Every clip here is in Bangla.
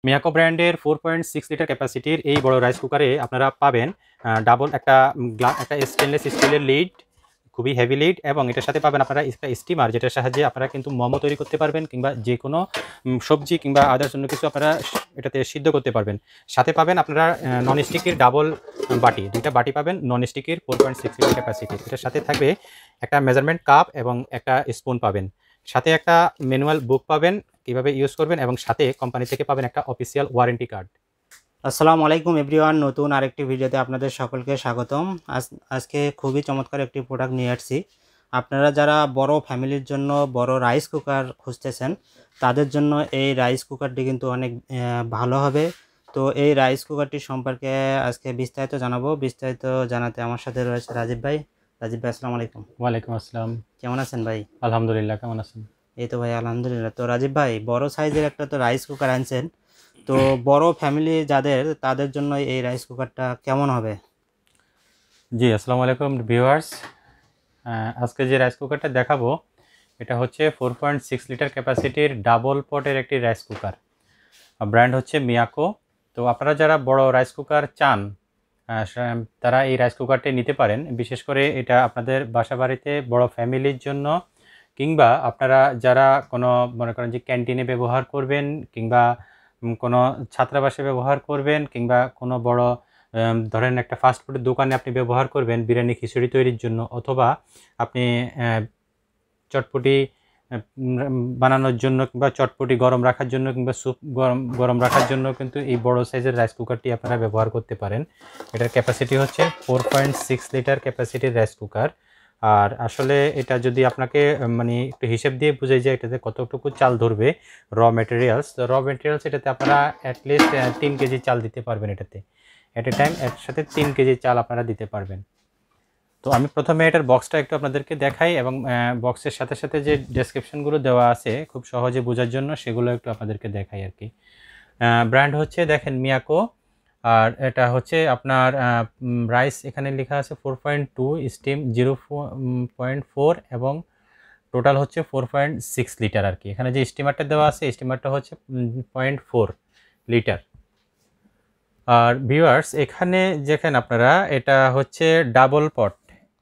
মিয়াকো ব্র্যান্ডের 4.6 লিটার ক্যাপাসিটির এই বড় রাইস কুকারে আপনারা পাবেন ডাবল একটা স্টেনলেস স্টিলের লিড, খুবই হেভি লিড, এবং এটার সাথে পাবেন আপনারা একটা স্টিমার, যেটার সাহায্যে আপনারা কিন্তু মোমো তৈরি করতে পারবেন কিংবা যে কোনো সবজি কিংবা আদার্স অন্য কিছু আপনারা এটাতে সিদ্ধ করতে পারবেন। সাথে পাবেন আপনারা নন স্টিকের ডাবল বাটি, দুইটা বাটি পাবেন নন স্টিকের 4.6 লিটার ক্যাপাসিটির। এটার সাথে থাকবে একটা মেজারমেন্ট কাপ এবং একটা স্পুন পাবেন। সাথে একটা ম্যানুয়াল বুক পাবেন কিভাবে ইউজ করবেন, এবং সাথে কোম্পানি থেকে পাবেন একটা অফিসিয়াল ওয়ারেন্টি কার্ড। আসসালামু আলাইকুম এভরিওয়ান, নতুন আরেকটি ভিডিওতে আপনাদের সকলকে স্বাগতম। আজকে খুবই চমৎকার একটি প্রোডাক্ট নিয়ে আসছি। আপনারা যারা বড় ফ্যামিলির জন্য বড় রাইস কুকার খুঁজতেছেন তাদের জন্য এই রাইস কুকারটি কিন্তু অনেক ভালো হবে। তো এই রাইস কুকারটি সম্পর্কে আজকে বিস্তারিত জানাবো। বিস্তারিত জানাতে আমার সাথে রয়েছে রাজীব ভাই। রাজীব ভাই, আসসালামু আলাইকুম। ওয়ালাইকুম আসসালাম। কেমন আছেন ভাই? আলহামদুলিল্লাহ, কেমন আছেন? এই তো ভাই আলহামদুলিল্লাহ। তো রাজীব ভাই, বড় সাইজের একটা তো রাইস কুকার আনছেন, তো বড় ফ্যামিলি যাদের তাদের জন্য এই রাইস কুকারটা কেমন হবে? জি, আসসালামু আলাইকুম ভিউয়ার্স। আজকে যে রাইস কুকারটা দেখাবো এটা হচ্ছে 4.6 লিটার ক্যাপাসিটির ডাবল পটের একটি রাইস কুকার। ব্র্যান্ড হচ্ছে মিয়াকো। তো আপনারা যারা বড় রাইস কুকার চান তারা এই রাইস কুকারটি নিতে পারেন। বিশেষ করে এটা আপনাদের বাসা বাড়িতে বড় ফ্যামিলির জন্য, কিংবা আপনারা যারা কোনো মনে করেন যে ক্যান্টিনে ব্যবহার করবেন, কিংবা কোনো ছাত্রাবাসে ব্যবহার করবেন, কিংবা কোনো বড় ধরেন একটা ফাস্ট ফুডের দোকানে আপনি ব্যবহার করবেন বিরিয়ানি খিচুড়ি তৈরির জন্য, অথবা আপনি চটপটি বানানোর জন্য, কিংবা চটপটি গরম রাখার জন্য, কিংবা স্যুপ গরম রাখার জন্য কিন্তু এই বড় সাইজের রাইস কুকারটি আপনারা ব্যবহার করতে পারেন। এটার ক্যাপাসিটি হচ্ছে 4.6 লিটার ক্যাপাসিটির রাইস কুকার। আর আসলে এটা যদি আপনাকে মানে একটু হিসেব দিয়ে বুঝাই যায় এটাতে কতটুকু চাল ধরবে র মেটেরিয়ালস, এটাতে আপনারা অ্যাটলিস্ট 3 কেজি চাল দিতে পারবেন। এটাতে অ্যাট এ টাইম একসাথে 3 কেজি চাল আপনারা দিতে পারবেন। তো আমি প্রথমে এটার বক্সটা একটু আপনাদেরকে দেখাই, এবং বক্সের সাথে সাথে যে ডেসক্রিপশনগুলো দেওয়া আছে খুব সহজে বোঝার জন্য সেগুলো একটু আপনাদেরকে দেখাই আর কি। ব্র্যান্ড হচ্ছে দেখেন মিয়াকো, আর এটা হচ্ছে আপনার রাইস এখানে লেখা আছে 4.2, স্টিম 0.4, এবং টোটাল হচ্ছে 4.6 লিটার আর কি। এখানে যে স্টিমারটা দেওয়া আছে স্টিমারটা হচ্ছে 0.4 লিটার। আর ভিউয়ার্স, এখানে দেখেন আপনারা এটা হচ্ছে ডাবল পট।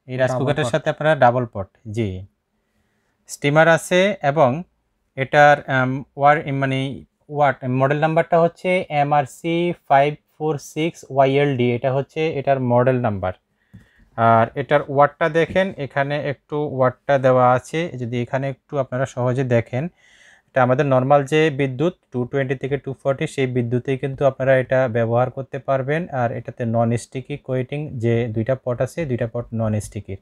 এই রাইস কুকারের সাথে আপনারা ডাবল পট, জি, স্টিমার আছে, এবং এটার মডেল নাম্বারটা হচ্ছে MRC 546YLD। এটা হচ্ছে এটার মডেল নাম্বার। আর এটার ওয়াটটা দেখেন, এখানে একটু ওয়াটটা দেওয়া আছে, যদি এখানে একটু আপনারা সহজে দেখেন, এটা আমাদের নর্মাল যে বিদ্যুৎ 220 থেকে 240 সেই বিদ্যুতেই কিন্তু আপনারা এটা ব্যবহার করতে পারবেন। আর এটাতে নন স্টিকি কোয়েটিং যে দুইটা পট আছে, দুইটা পট নন স্টিকির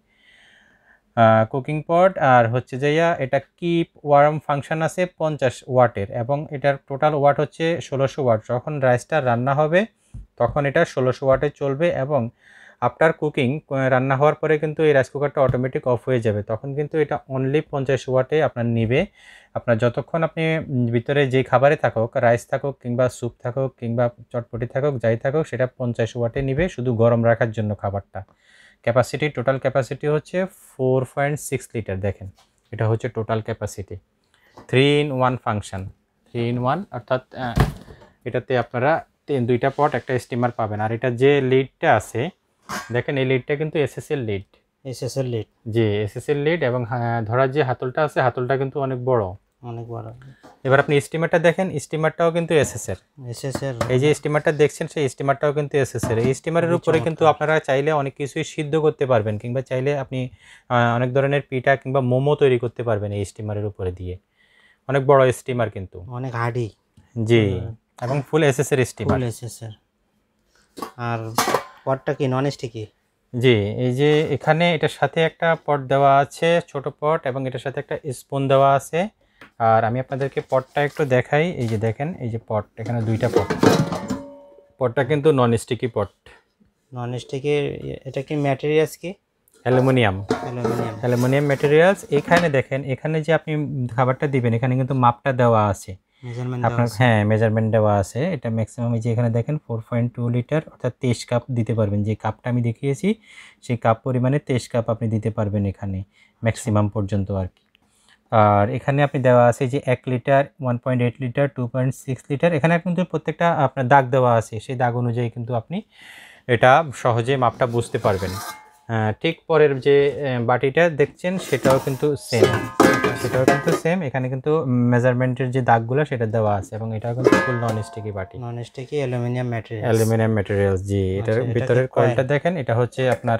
কুকিং পট। আর হচ্ছে যে এটা কিপ ওয়ার্ম ফাংশন আছে 50 ওয়াটের, এবং এটার টোটাল ওয়াট হচ্ছে 1600 ওয়াট। যখন রাইসটা রান্না হবে তখন এটা 1600 ওয়াটে চলবে, এবং আফটার কুকিং রান্না হওয়ার পরে কিন্তু এই রাইস কুকারটা অটোমেটিক অফ হয়ে যাবে। তখন কিন্তু এটা অনলি 50 ওয়াটে আপনার নিবে। আপনার যতক্ষণ আপনি ভিতরে যে খাবারে থাকুক, রাইস থাকুক কিংবা স্যুপ থাকুক কিংবা চটপটি থাকুক, যাই থাকুক, সেটা 50 ওয়াটে নিবে শুধু গরম রাখার জন্য খাবারটা। ক্যাপাসিটি, টোটাল ক্যাপাসিটি হচ্ছে 4.6 লিটার। দেখেন এটা হচ্ছে total capacity. 3 in 1 function, 3 in 1, অর্থাৎ এটাতে আপনারা দুইটা পট একটা স্টিমার পাবেন। আর এটা যে লিডটা আছে দেখেন, এই লিডটা কিন্তু এসএসএল লিড। SSL lead? জি, এসএসএল লিড, এবং ধরার যে হাতলটা আছে হাতলটা কিন্তু অনেক বড়, অনেক বড়। এবার আপনি স্টিমারটা দেখেন, স্টিমারটাও কিন্তু এসএসএল। এই যে স্টিমারটা দেখছেন সেই স্টিমারটাও কিন্তু এসএসএল। এই স্টিমারের উপরে কিন্তু আপনারা চাইলে অনেক কিছুই সিদ্ধ করতে পারবেন, কিংবা চাইলে আপনি অনেক ধরনের পিঠা কিংবা মোমো তৈরি করতে পারবেন এই স্টিমারের উপরে দিয়ে। অনেক বড় স্টিমার, কিন্তু অনেক হার্ডি। জি, এবং ফুল এসএসএল স্টিমার। আর পটটা কি নন স্টিকি? জি, এই যে এখানে এটার সাথে একটা পট দেওয়া আছে, ছোট পট, এবং এটার সাথে একটা স্পুন দেওয়া আছে। আর আমি আপনাদেরকে পটটা একটু দেখাই। এই যে দেখেন, এই যে পট, এখানে দুইটা পট। পটটা কিন্তু নন স্টিকি পট। Non sticky. এটা কি ম্যাটেরিয়ালস কি? Aluminium materials. এখানে দেখেন, এখানে যে আপনি খাবারটা দিবেন এখানে কিন্তু মাপটা দেওয়া আছে আপনার, হ্যাঁ, মেজারমেন্ট দেওয়া আছে। এটা ম্যাক্সিমাম যে এখানে দেখেন 4.2 লিটার, অর্থাৎ 23 কাপ দিতে পারবেন। যে কাপটা আমি দেখিয়েছি সেই কাপ পরিমাণে 23 কাপ আপনি দিতে পারবেন এখানে ম্যাক্সিমাম পর্যন্ত আর কি। আর এখানে আপনি দেওয়া আছে যে 1 লিটার, 1.8 লিটার, 2.6 লিটার। এখানে কিন্তু প্রত্যেকটা আপনার দাগ দেওয়া আছে, সেই দাগ অনুযায়ী কিন্তু আপনি এটা সহজে মাপটা বুঝতে পারবেন। ঠিক পরের যে বাটিটা দেখছেন সেটাও কিন্তু সেম। এখানে কিন্তু মেজারমেন্টের যে দাগগুলো সেটা দেওয়া আছে, এবং এটাও কিন্তু ফুল নন স্টিকি বাটি, নন স্টিকি অ্যালুমিনিয়াম ম্যাটেরিয়ালস। জি, এটার ভিতরের কয়েলটা দেখেন, এটা হচ্ছে আপনার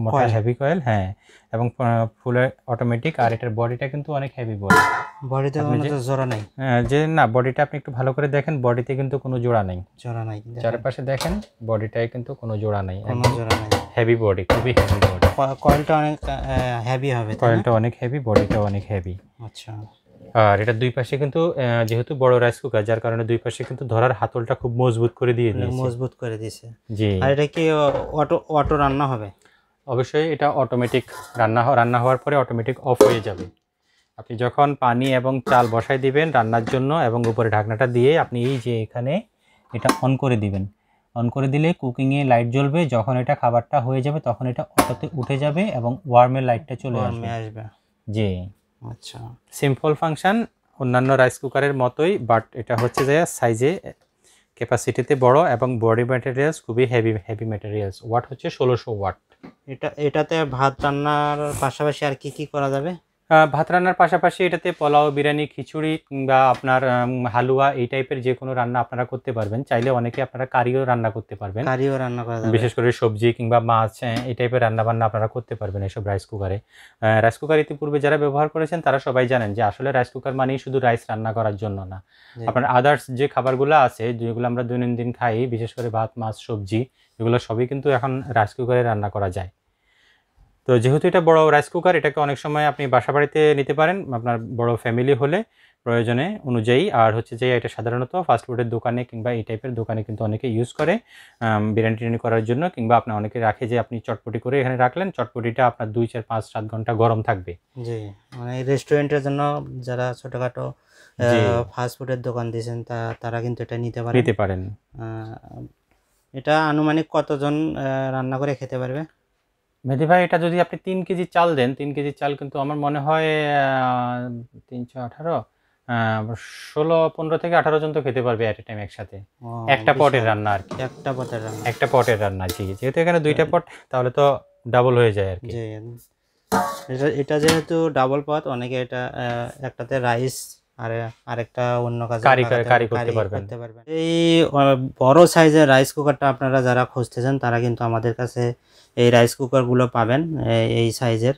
মোটা হেভি কয়েল, হ্যাঁ, এবং ফুল অটোমেটিক। আর এটার বডিটা কিন্তু অনেক হেভি বডিতে কোনো জোড়া নাই, যে না, বডিটা আপনি একটু ভালো করে দেখেন, বডিতে কিন্তু কোনো জোড়া নাই। চারপাশে দেখেন, বডিটায় কিন্তু কোনো জোড়া নাই, হেভি বডি, খুবই হেভি বডি। কয়েলটা অনেক হেভি হবে, কয়েলটা অনেক হেভি, বডিটা অনেক হেভি। আচ্ছা। আর এটা দুই পাশে কিন্তু যেহেতু বড় রাইস কুকার, যার কারণে দুই পাশে কিন্তু ধরার হাতলটা খুব মজবুত করে দিয়েছে। জি। আর এটা কি অটো রান্না হবে? অবশ্যই এটা অটোমেটিক রান্না হওয়ার পরে অটোমেটিক অফ হয়ে যাবে। আপনি যখন পানি এবং চাল বসাই দিবেন রান্নার জন্য, এবং উপরে ঢাকনাটা দিয়ে আপনি এই যে এখানে এটা অন করে দিবেন। অন করে দিলে কুকিংয়ে লাইট জ্বলবে। যখন এটা খাবারটা হয়ে যাবে তখন এটা অটোতে উঠে যাবে এবং ওয়ার্মের লাইটটা চলে আসবে। জি, আচ্ছা। সিম্পল ফাংশন, অন্যান্য রাইস কুকারের মতোই, বাট এটা হচ্ছে যে সাইজে ক্যাপাসিটিতে বড়, এবং বডি ম্যাটেরিয়ালস খুবই হেভি ম্যাটেরিয়ালস। ওয়াট হচ্ছে 1600 ওয়াট। এটাতে ভাত রান্নার পাশাপাশি আর কি করা যাবে? ভাত রান্নার পাশাপাশি এটাতে পোলাও, বিরিয়ানি, খিচুড়ি কিংবা আপনার হালুয়া, এই টাইপের যে কোনো রান্না আপনারা করতে পারবেন। চাইলে অনেকে আপনারা কারিও রান্না করতে পারবেন, বিশেষ করে সবজি কিংবা মাছ, এই টাইপের রান্নাবান্না আপনারা করতে পারবেন এসব রাইস কুকারে। রাইস কুকার ইতিপূর্বে যারা ব্যবহার করেছেন তারা সবাই জানেন যে আসলে রাইস কুকার মানেই শুধু রাইস রান্না করার জন্য না, আপনার আদার্স যে খাবারগুলো আছে, যেগুলো আমরা দৈনন্দিন খাই, বিশেষ করে ভাত, মাছ, সবজি, এগুলো সবই কিন্তু এখন রাইস কুকারে রান্না করা যায়। তো যেহেতু এটা বড় রাইস কুকার, এটাকে অনেক সময় আপনি বাসা বাড়িতে নিতে পারেন আপনার বড় ফ্যামিলি হলে প্রয়োজনে অনুযায়ী। আর হচ্ছে যে এটা সাধারণত ফাস্টফুডের দোকানে কিংবা এই টাইপের দোকানে কিন্তু অনেকে ইউজ করে বিরিয়ানি টিরিয়ানি করার জন্য, কিংবা আপনার অনেকে রাখে যে আপনি চটপটি করে এখানে রাখলেন, চটপটিটা আপনার 2, 4, 5, 7 ঘন্টা গরম থাকবে। জি, মানে রেস্টুরেন্টের জন্য যারা ছোটখাটো ফাস্টফুডের দোকান দিয়েছেন তারা কিন্তু এটা নিতে পারেন। এটা আনুমানিক কতজন রান্না করে খেতে পারবে? মেহেদি ভাই, এটা যদি আপনি 3 কেজি চাল দেন, 3 কেজি চাল কিন্তু আমার মনে হয় 318, 15 থেকে 18 জন তো খেতে পারবে এট এ টাইম একসাথে, একটা পটের রান্না আর কি। একটা পটের রান্না, জি। যেহেতু এখানে 2টা পট, তাহলে তো ডাবল হয়ে যায় আর কি। এটা যেহেতু ডাবল পট, অনেকে এটা একটাতে রাইস আর আরেকটা অন্য কাজে কারি করতে পারবেন। এই বড় সাইজের রাইস কুকারটা আপনারা যারা খুঁজতেছেন তারা কিন্তু আমাদের কাছে এই রাইস কুকারগুলো পাবেন, এই সাইজের।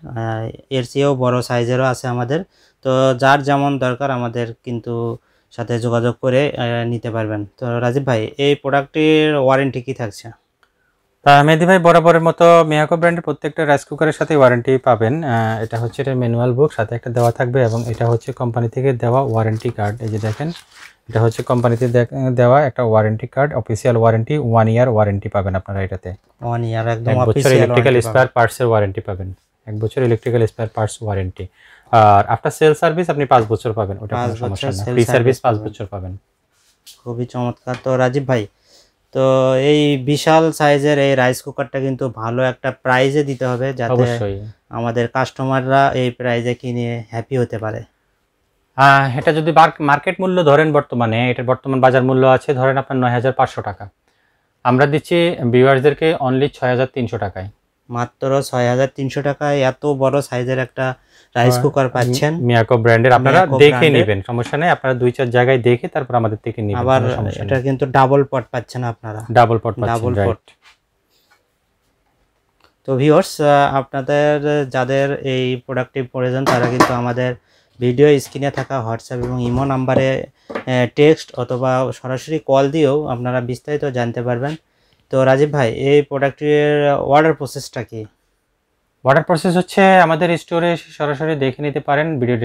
এর চেয়েও বড় সাইজেরও আছে আমাদের। তো যার যেমন দরকার আমাদের কিন্তু সাথে যোগাযোগ করে নিতে পারবেন। তো রাজীব ভাই, এই প্রোডাক্টটির ওয়ারেন্টি কি থাকছে? মেহেদি ভাই, বরাবরের মতো মিয়াকো ব্র্যান্ডের প্রত্যেকটা রাইস কুকারের সাথে ওয়ারেন্টি পাবেন। এটা হচ্ছে এটা ম্যানুয়াল বুক সাথে একটা দেওয়া থাকবে, এবং এটা হচ্ছে কোম্পানি থেকে দেওয়া ওয়ারেন্টি কার্ড। এই যে দেখেন, এটা হচ্ছে কোম্পানিতে দেওয়া একটা warranty card, official warranty, 1 year warranty পাবেন আপনারা এটাতে। 1 ইয়ার একদম অফিসিয়াল ইলেকট্রিক্যাল স্পেয়ার পার্টসের ওয়ারেন্টি পাবেন, 1 বছর ইলেকট্রিক্যাল স্পেয়ার পার্টস ওয়ারেন্টি। আর আফটার সেল সার্ভিস আপনি 5 বছর পাবেন, ওটা কোনো সমস্যা না, ফ্রি সার্ভিস 5 বছর পাবেন। খুবই চমৎকার। তো রাজীব ভাই, তো এই বিশাল সাইজের এই রাইস কুকারটা কিন্তু ভালো একটা প্রাইজে দিতে হবে, যাতে আমাদের কাস্টমাররা এই প্রাইজে কিনে হ্যাপি হতে পারে। এটা যদি মার্কেট মূল্য ধরেন, বর্তমানে এটার বর্তমান বাজার মূল্য আছে ধরেন আপনার 9500 টাকা, আমরা দিচ্ছি ভিউয়ার্সদেরকে অনলি 6300 টাকায়। মাত্র 6300 টাকায় এত বড় সাইজের একটা রাইস কুকার পাচ্ছেন মিয়াকো ব্র্যান্ডের। আপনারা দেখে নেবেন, সমস্যা নেই, আপনারা 2-4 জায়গায় দেখে তারপর আমাদের থেকে নেবেন। আবার এটা কিন্তু ডাবল পট পাচ্ছেন আপনারা, ডাবল পট পাচ্ছেন, রাইট। তো ভিউয়ার্স, আপনাদের যাদের এই প্রোডাক্টটি প্রয়োজন তারা কিন্তু আমাদের ভিডিও স্ক্রিনে থাকা হোয়াটসঅ্যাপ এবং ইমো নাম্বারে টেক্সট অথবা সরাসরি কল দিয়েও আপনারা বিস্তারিত জানতে পারবেন। তো রাজীব ভাই, এই প্রোডাক্টের অর্ডার প্রসেসটা কি? অর্ডার প্রসেস হচ্ছে আমাদের স্টোরে সরাসরি দেখে নিতে পারেন। ভিডিও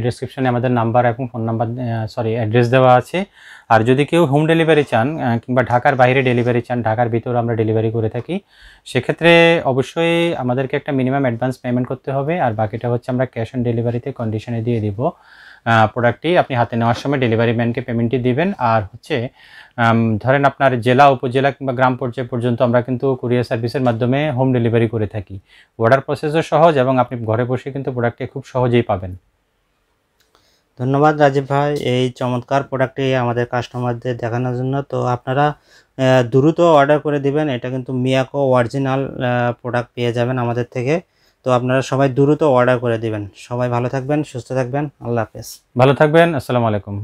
ডেসক্রিপশনে আমাদের নাম্বার এবং ফোন নাম্বার, অ্যাড্রেস দেওয়া আছে। আর যদি কেউ হোম ডেলিভারি চান কিংবা ঢাকার বাইরে ডেলিভারি চান, ঢাকার ভিতরে আমরা ডেলিভারি করে থাকি, সেক্ষেত্রে অবশ্যই আমাদেরকে একটা মিনিমাম অ্যাডভান্স পেমেন্ট করতে হবে, আর বাকিটা হচ্ছে আমরা ক্যাশ অন ডেলিভারিতে কন্ডিশনে দিয়ে দিব। প্রোডাক্টটি আপনি হাতে নেওয়ার সময় ডেলিভারি ম্যানকে পেমেন্টটি দিবেন। আর হচ্ছে ধরেন আপনার জেলা, উপজেলা কিংবা গ্রাম পর্যায় পর্যন্ত আমরা কিন্তু কুরিয়ার সার্ভিসের মাধ্যমে হোম ডেলিভারি করে থাকি। অর্ডার প্রসেসও সহজ এবং আপনি ঘরে বসে কিন্তু প্রোডাক্টটি খুব সহজেই পাবেন। ধন্যবাদ রাজীব ভাই এই চমৎকার প্রোডাক্টটি আমাদের কাস্টমারদের দেখানোর জন্য। তো আপনারা দ্রুত অর্ডার করে দিবেন, এটা কিন্তু মিয়াকো অরিজিনাল প্রোডাক্ট পেয়ে যাবেন আমাদের থেকে। তো আপনারা সবাই দ্রুত অর্ডার করে দিবেন। সবাই ভালো থাকবেন, সুস্থ থাকবেন, আল্লাহ হাফেজ। ভালো থাকবেন, আসসালামু আলাইকুম।